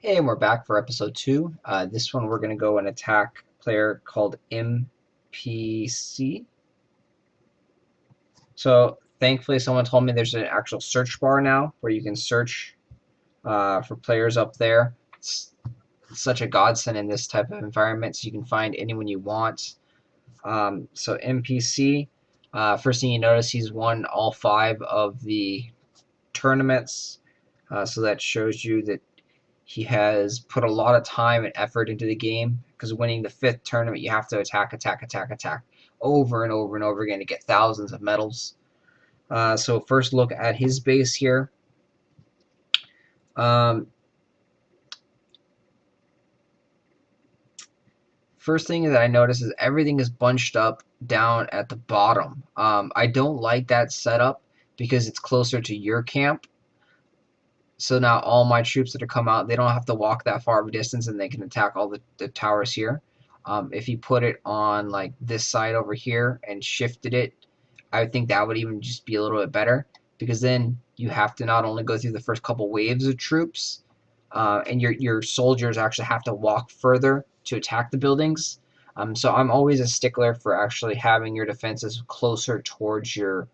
Hey, and we're back for episode 2. This one we're going to go and attack a player called MPC. So thankfully someone told me there's an actual search bar now where you can search for players up there. It's such a godsend in this type of environment, so you can find anyone you want. So MPC, first thing you notice, he's won all 5 of the tournaments. So that shows you that he has put a lot of time and effort into the game, because winning the 5th tournament, you have to attack over and over and over again to get thousands of medals. So first look at his base here. First thing that I notice is everything is bunched up down at the bottom. I don't like that setup because it's closer to your camp. So now all my troops that are come out, they don't have to walk that far of a distance, and they can attack all the towers here. If you put it on like this side over here and shifted it, I think that would even just be a little bit better, because then you have to not only go through the first couple waves of troops, and your soldiers actually have to walk further to attack the buildings. So I'm always a stickler for actually having your defenses closer towards your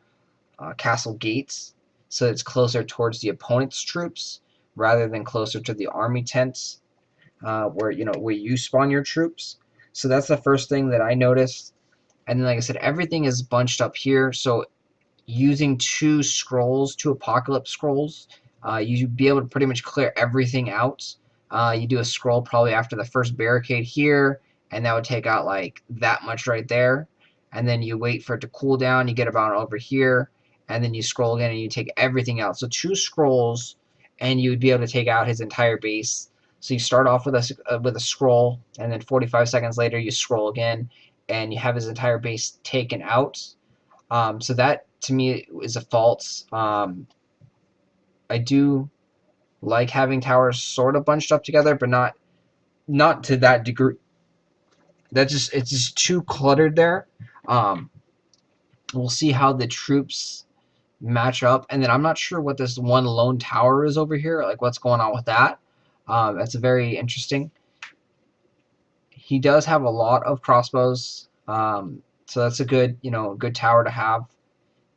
castle gates, so it's closer towards the opponent's troops rather than closer to the army tents, where you spawn your troops. So that's the first thing that I noticed. And then, like I said, everything is bunched up here. So using 2 scrolls, 2 apcolipse scrolls, you'd be able to pretty much clear everything out. You do a scroll probably after the first barricade here, and that would take out like that much right there. And then you wait for it to cool down. You get about over here, and then you scroll again and you take everything out. So 2 scrolls, and you would be able to take out his entire base. So you start off with a scroll, and then 45 seconds later you scroll again, and you have his entire base taken out. So that to me is a fault. I do like having towers sort of bunched up together, but not to that degree. It's just too cluttered there. We'll see how the troops match up, and then I'm not sure what this one lone tower is over here, like what's going on with that. That's very interesting. He does have a lot of crossbows, so that's a good good tower to have.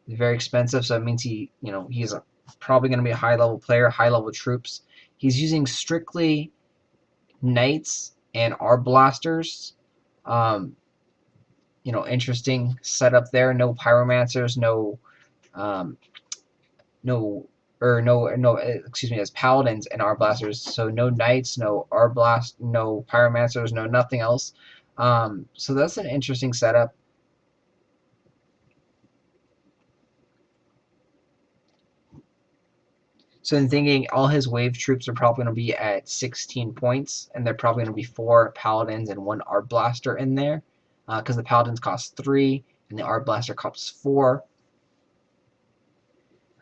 It's very expensive, so it means he's probably going to be a high level player, high level troops. He's using strictly knights and arblasters. Interesting setup there. No pyromancers, as paladins and arblasters. So no knights, no arblast, no pyromancers, no nothing else. So that's an interesting setup. So in thinking, all his wave troops are probably going to be at 16 points, and they're probably going to be 4 paladins and 1 arblaster in there, because the paladins cost 3 and the arblaster costs 4.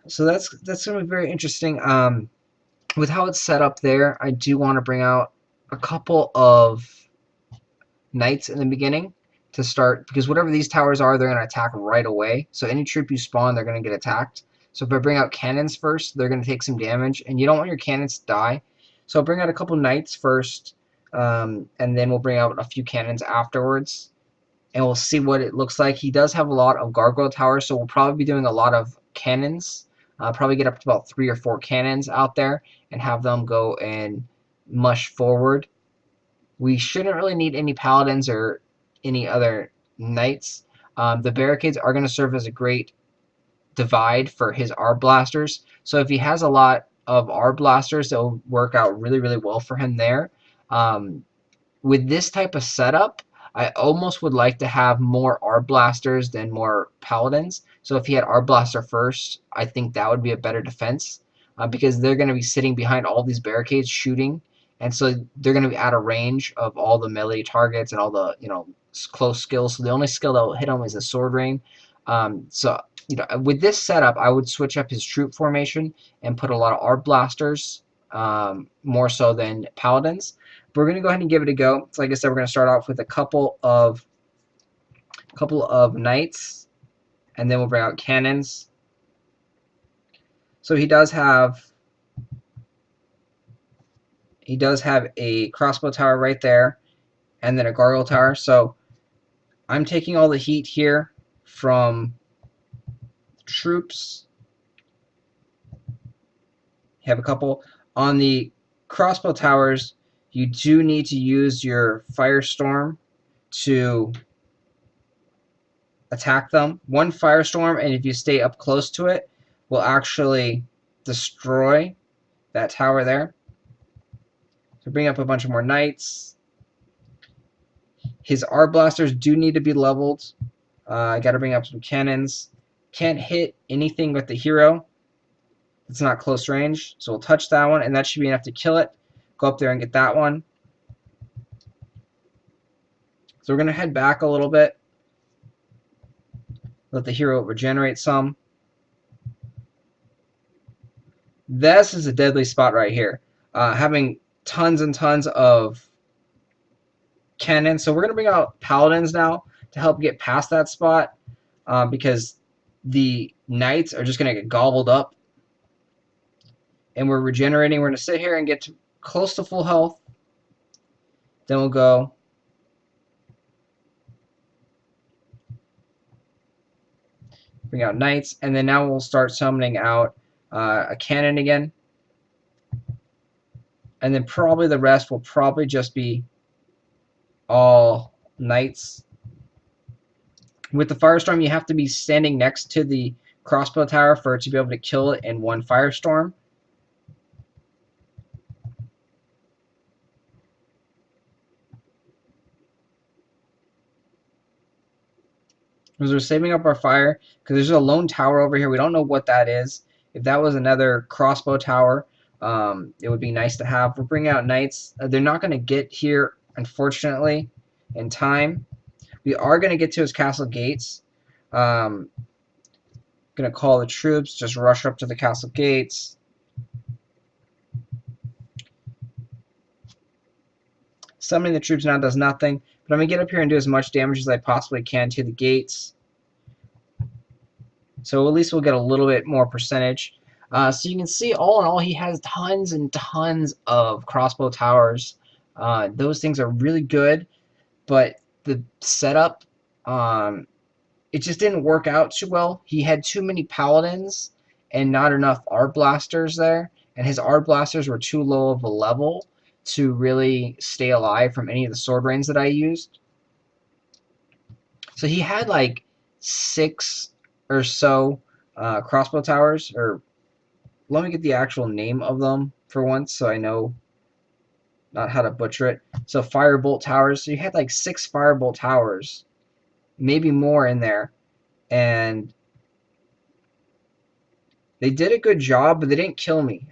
So that's going to be very interesting. With how it's set up there, I do want to bring out a couple of knights in the beginning to start, because whatever these towers are, they're going to attack right away. So any troop you spawn, they're going to get attacked. So if I bring out cannons first, they're going to take some damage, and you don't want your cannons to die. So I'll bring out a couple knights first, and then we'll bring out a few cannons afterwards, and we'll see what it looks like. He does have a lot of gargoyle towers, so we'll probably be doing a lot of cannons. Probably get up to about 3 or 4 cannons out there and have them go and mush forward. We shouldn't really need any paladins or any other knights. The barricades are going to serve as a great divide for his arblasters. So if he has a lot of arblasters, they'll work out really, really well for him there. With this type of setup, I almost would like to have more arblasters than more paladins. So if he had arblaster first, I think that would be a better defense, because they're going to be sitting behind all these barricades shooting, and so they're going to be out of range of all the melee targets and all the close skills. So the only skill that will hit him is the sword rain. With this setup, I would switch up his troop formation and put a lot of arblasters, more so than paladins. But we're going to go ahead and give it a go. So like I said, we're going to start off with a couple of knights, and then we'll bring out cannons. So he does have he does have a crossbow tower right there, and then a gargoyle tower. So I'm taking all the heat here from troops. Have a couple on the crossbow towers. You do need to use your firestorm to attack them. One firestorm, and if you stay up close to it, will actually destroy that tower there. So bring up a bunch of more knights. His art blasters do need to be leveled. I got to bring up some cannons. Can't hit anything with the hero. It's not close range, so we'll touch that one, and that should be enough to kill it. Go up there and get that one. So we're going to head back a little bit. Let the hero regenerate some. This is a deadly spot right here. Having tons and tons of cannons. So we're going to bring out paladins now to help get past that spot because the knights are just going to get gobbled up. And we're regenerating. We're going to sit here and get to close to full health. Then we'll go bring out knights, and then now we'll start summoning out a cannon again. And then probably the rest will probably just be all knights. With the firestorm, you have to be standing next to the crossbow tower for it to be able to kill it in one firestorm. As we're saving up our fire, because there's a lone tower over here. We don't know what that is. If that was another crossbow tower, it would be nice to have. We're bringing out knights. They're not going to get here, unfortunately, in time. We are going to get to his castle gates. Going to call the troops. Just rush up to the castle gates. Summoning the troops now does nothing. But I'm going to get up here and do as much damage as I possibly can to the gates. So at least we'll get a little bit more percentage. So you can see, all in all, he has tons and tons of crossbow towers. Those things are really good, but the setup, it just didn't work out too well. He had too many paladins and not enough art blasters there, and his art blasters were too low of a level to really stay alive from any of the sword rains that I used. So he had like 6 or so crossbow towers, or let me get the actual name of them for once so I know not how to butcher it. So firebolt towers. So you had like 6 firebolt towers, maybe more in there, and they did a good job, but they didn't kill me.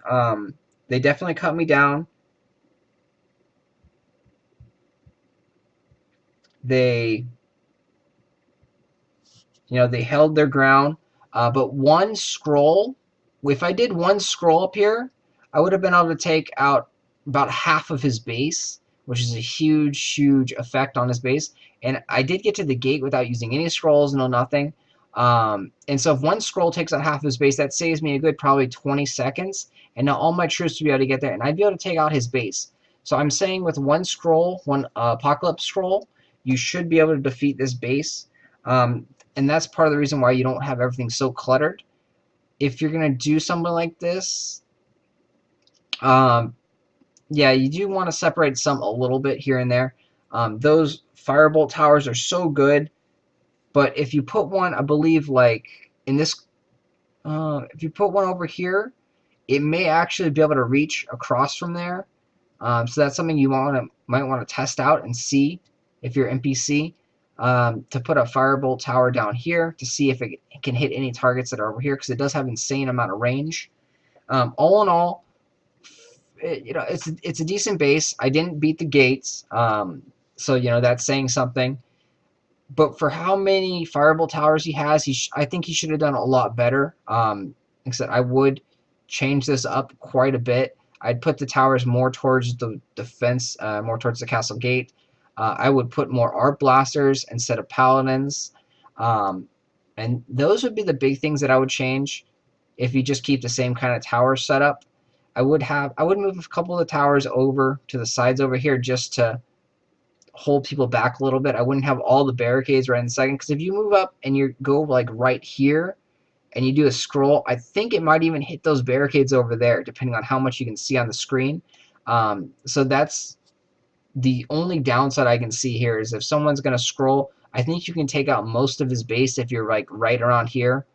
They definitely cut me down. They held their ground, but one scroll, if I did one scroll up here, I would have been able to take out about half of his base, which is a huge, huge effect on his base. And I did get to the gate without using any scrolls, no nothing. And so if one scroll takes out half his base, that saves me a good probably 20 seconds. And now all my troops will be able to get there, and I'd be able to take out his base. So I'm saying with one scroll, one apocalypse scroll, you should be able to defeat this base. And that's part of the reason why you don't have everything so cluttered. If you're going to do something like this, yeah, you do want to separate some a little bit here and there. Those firebolt towers are so good, but if you put one, I believe, like in this, if you put one over here, it may actually be able to reach across from there. So that's something you might want to test out and see if you're NPC. To put a firebolt tower down here to see if it can hit any targets that are over here, because it does have insane amount of range. All in all, it's a decent base. I didn't beat the gates, so that's saying something. But for how many firebolt towers he has, I think he should have done a lot better. Like I said, I would change this up quite a bit. I'd put the towers more towards the defense, more towards the castle gate. I would put more art blasters instead of paladins. And those would be the big things that I would change if you just keep the same kind of tower setup. I would move a couple of the towers over to the sides over here just to hold people back a little bit. I wouldn't have all the barricades right in the second, because if you move up and you go like right here and you do a scroll, I think it might even hit those barricades over there, depending on how much you can see on the screen. So that's the only downside I can see here, is if someone's going to scroll, I think you can take out most of his base if you're like right around here.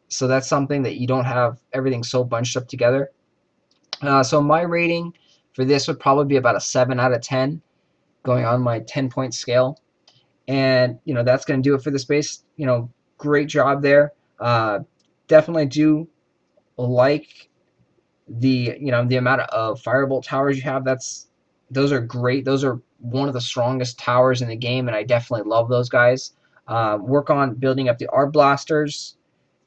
So that's something that you don't have everything so bunched up together. So my rating for this would probably be about a 7 out of 10, going on my 10-point scale. And, that's going to do it for the space. Great job there. Definitely do like the amount of firebolt towers you have. Those are great. Those are one of the strongest towers in the game, and I definitely love those guys. Work on building up the art blasters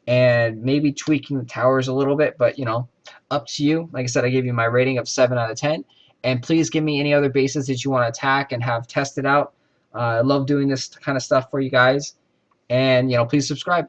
and maybe tweaking the towers a little bit, but up to you. Like I said, I gave you my rating of 7 out of 10. And please give me any other bases that you want to attack and have tested out. I love doing this kind of stuff for you guys. And please subscribe.